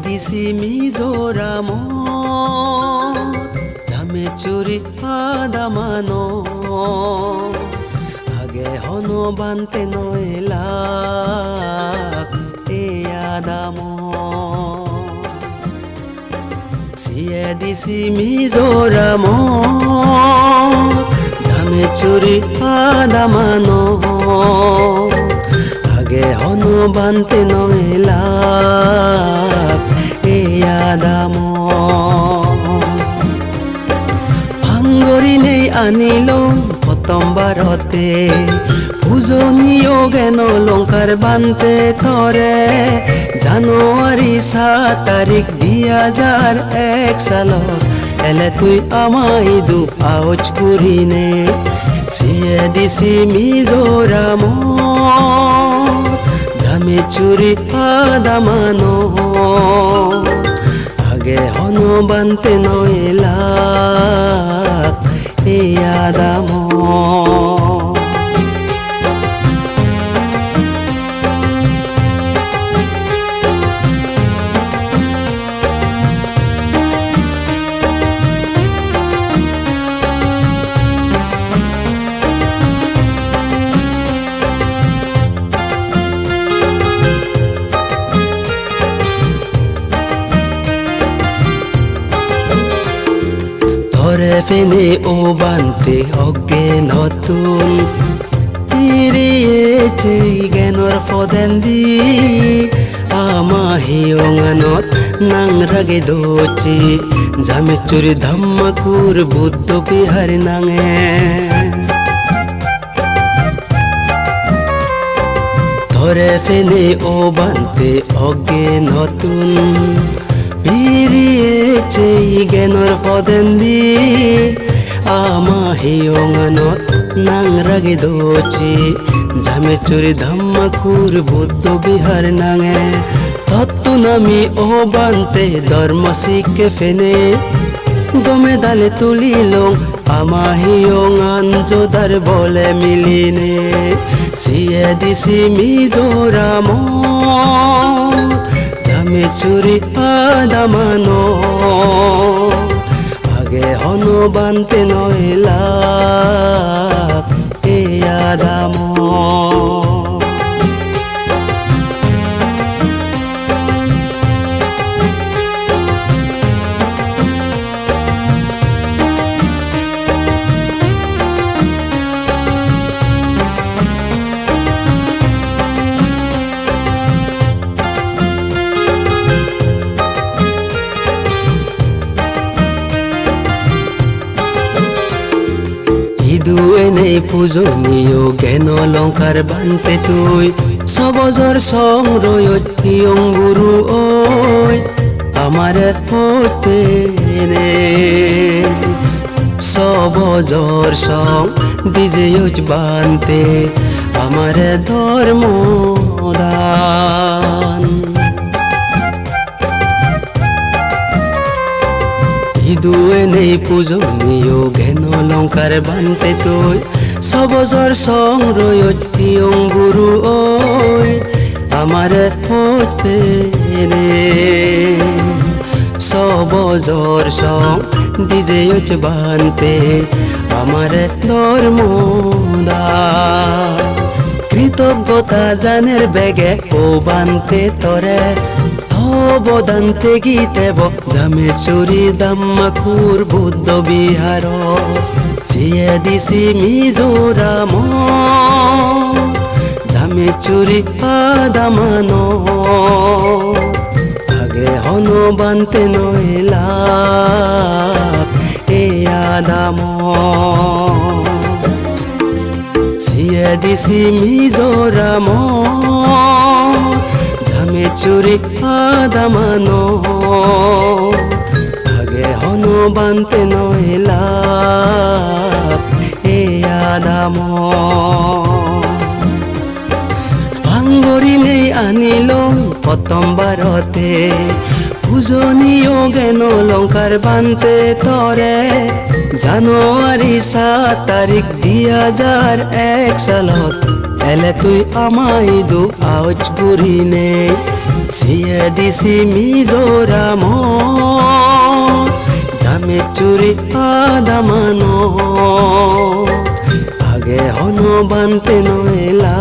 দিছি মিজোরাম জামে চুরি আদামানো আগে হন বানতে নয়লা এ আদাম সিয়ে দিছি মিজোরাম জামে চুরি আদামানো আগে হন বানতে নয়লা এ আদাম ভাঙ্গরি নেই আনিল প্রথমবারতে পূজনীয় জ্ঞান লঙ্কার বানতে তরে জানুয়ারি 7 তারিখ 2001 সালত এলে তুই আমায় দু আউচ করিনে সিয়ে দিছি মিজোরাম জামে চুরি আদামানো আগে হন বানতে নয়লা এ আদাম ধরে ফেনে ও বানতে অজ্ঞে নতুন ফিরিয়েছে জ্ঞানর পদেন্দি আমাহিয়ঙানত নাংরাগে দোচি জামে চুরি ধাম্মাকুর বুদ্ধ বিহার নাঙে ধরে ফেনে ও বানতে অজ্ঞে নতুন ফিরিয়েছে জ্ঞানর পদেন্দি আমাহিয়ঙানত নাংরাগে দোচি জামে চুরি ধাম্মাকুর বুদ্ধ বিহার নাঙে তত্ত্ব নামি ও বানতে ধর্ম শিখে ফেনে গমে দালে তুলিল আমাহিয়ঙান যোদার বলে মিলিনে সিয়ে দিছি মিজোরাম জামে চুরি আদামানো আগে হন বানতে নয়লা এ আদাম ইদুয়ে নেই পূজনীয় জ্ঞান লঙ্কার বানতে তুই সবজর সংরয় ইয়ং গুরু ওই আমার পথে রে সবজর সং বিজয় বানতে আমার ধর্ম দান ইদুয়ে নেই পূজনীয় জ্ঞান লঙ্কার বানতে তুই সবজর সংরয় ইয়ং গুরু ওই আমার পথে রে সবজর সং বিজয় বানতে আমার ধর্ম দান কৃতজ্ঞতা জানের বেগে ও বানতে তরে বদান্তে গীতেব জামে চুরি ধাম্মাকুর বুদ্ধ বিহার সিয়ে দিছি মিজোরাম জামে চুরি আদামানো আগে হন বানতে নয়লা এ আদাম সিয়ে দিছি মিজোরাম জামে চুরি আদামানো আগে হন বানতে নয়লা এ আদাম ভাঙ্গরি নেই আনিল প্রথমবারতে পূজনীয় জ্ঞান লঙ্কার বানতে তরে জানুয়ারি 7 তারিখ 2001 সালত এলে তুই আমায় দু আউচ করিনে সিয়ে দিছি মিজোরাম জামে চুরি আদামান আগে হন বানতে নয়লা